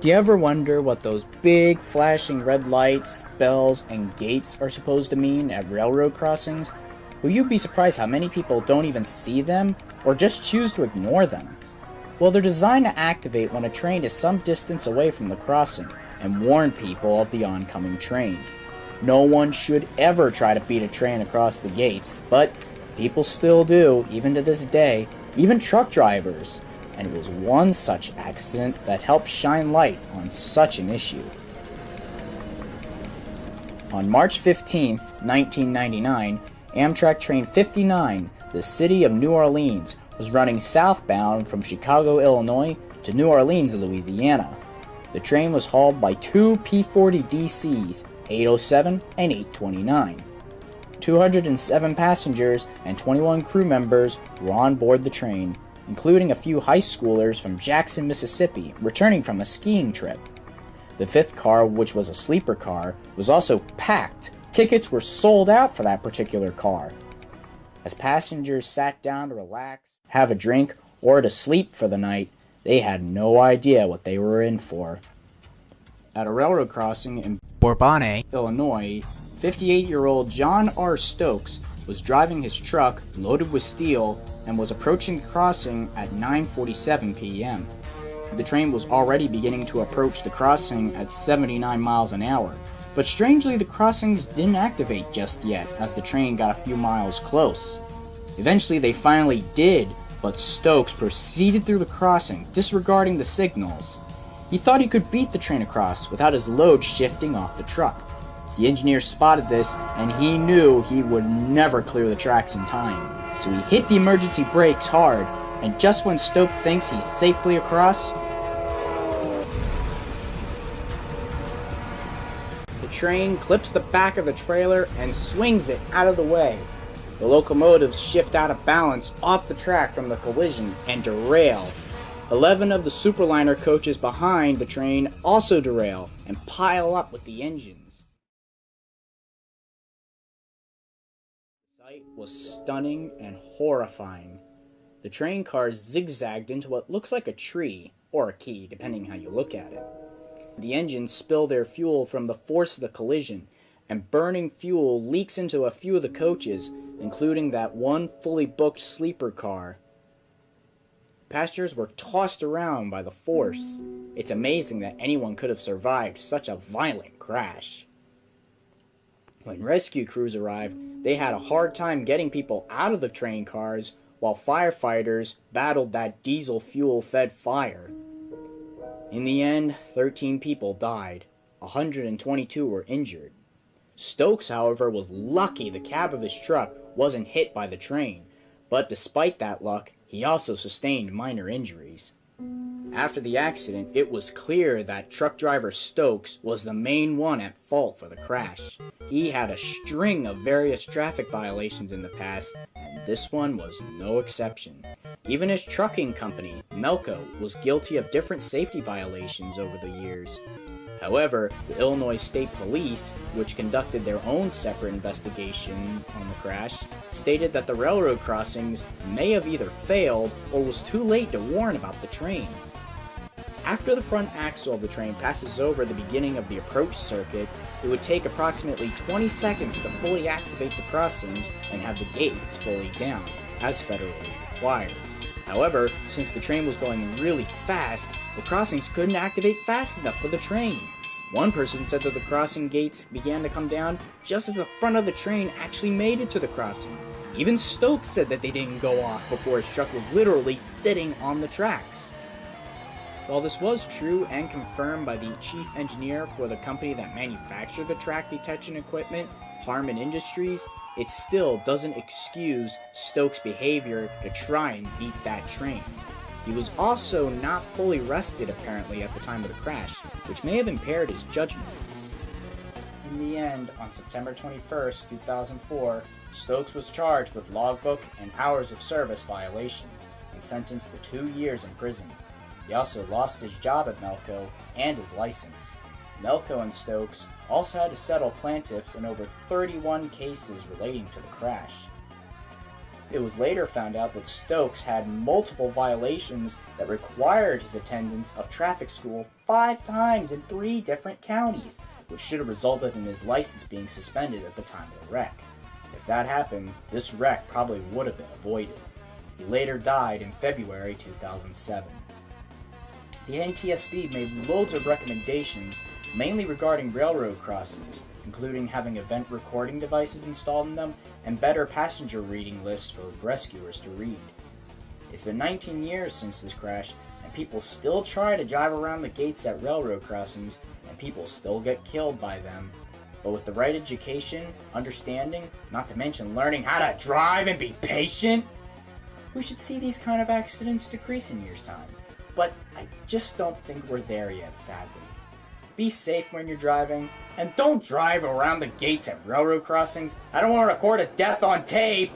Do you ever wonder what those big flashing red lights, bells, and gates are supposed to mean at railroad crossings? Well, you'd be surprised how many people don't even see them or just choose to ignore them. Well, they're designed to activate when a train is some distance away from the crossing and warn people of the oncoming train. No one should ever try to beat a train across the gates, but people still do, even to this day, even truck drivers. And it was one such accident that helped shine light on such an issue. On March 15, 1999, Amtrak Train 59, the city of New Orleans, was running southbound from Chicago, Illinois to New Orleans, Louisiana. The train was hauled by two P-40DCs, 807 and 829. 207 passengers and 21 crew members were on board the train, including a few high schoolers from Jackson, Mississippi, returning from a skiing trip. The fifth car, which was a sleeper car, was also packed. Tickets were sold out for that particular car. As passengers sat down to relax, have a drink, or to sleep for the night, they had no idea what they were in for. At a railroad crossing in Bourbonnais, Illinois, 58-year-old John R. Stokes was driving his truck loaded with steel and was approaching the crossing at 9:47 p.m. The train was already beginning to approach the crossing at 79 miles an hour, but strangely the crossings didn't activate just yet as the train got a few miles close. Eventually they finally did, but Stokes proceeded through the crossing, disregarding the signals. He thought he could beat the train across without his load shifting off the truck. The engineer spotted this, and he knew he would never clear the tracks in time. So he hit the emergency brakes hard, and just when Stokes thinks he's safely across, the train clips the back of the trailer and swings it out of the way. The locomotives shift out of balance off the track from the collision and derail. 11 of the superliner coaches behind the train also derail and pile up with the engines. The sight was stunning and horrifying. The train cars zigzagged into what looks like a tree, or a key, depending how you look at it. The engines spill their fuel from the force of the collision, and burning fuel leaks into a few of the coaches, including that one fully booked sleeper car. Passengers were tossed around by the force. It's amazing that anyone could have survived such a violent crash. When rescue crews arrived, they had a hard time getting people out of the train cars while firefighters battled that diesel fuel-fed fire. In the end, 13 people died. 122 were injured. Stokes, however, was lucky the cab of his truck wasn't hit by the train, but despite that luck, he also sustained minor injuries. After the accident, it was clear that truck driver Stokes was the main one at fault for the crash. He had a string of various traffic violations in the past, and this one was no exception. Even his trucking company, Melco, was guilty of different safety violations over the years. However, the Illinois State Police, which conducted their own separate investigation on the crash, stated that the railroad crossings may have either failed or was too late to warn about the train. After the front axle of the train passes over the beginning of the approach circuit, it would take approximately 20 seconds to fully activate the crossings and have the gates fully down, as federally required. However, since the train was going really fast, the crossings couldn't activate fast enough for the train. One person said that the crossing gates began to come down just as the front of the train actually made it to the crossing. Even Stokes said that they didn't go off before his truck was literally sitting on the tracks. While this was true and confirmed by the chief engineer for the company that manufactured the track detection equipment, Harman Industries, it still doesn't excuse Stokes' behavior to try and beat that train. He was also not fully rested apparently at the time of the crash, which may have impaired his judgment. In the end, on September 21st, 2004, Stokes was charged with logbook and hours of service violations and sentenced to 2 years in prison. He also lost his job at Melco and his license. Melco and Stokes also had to settle plaintiffs in over 31 cases relating to the crash. It was later found out that Stokes had multiple violations that required his attendance of traffic school 5 times in 3 different counties, which should have resulted in his license being suspended at the time of the wreck. If that happened, this wreck probably would have been avoided. He later died in February 2007. The NTSB made loads of recommendations, mainly regarding railroad crossings, including having event recording devices installed in them and better passenger reading lists for rescuers to read. It's been 19 years since this crash, and people still try to drive around the gates at railroad crossings, and people still get killed by them. But with the right education, understanding, not to mention learning how to drive and be patient, we should see these kind of accidents decrease in years' time. But I just don't think we're there yet, sadly. Be safe when you're driving, and don't drive around the gates at railroad crossings. I don't want to record a death on tape.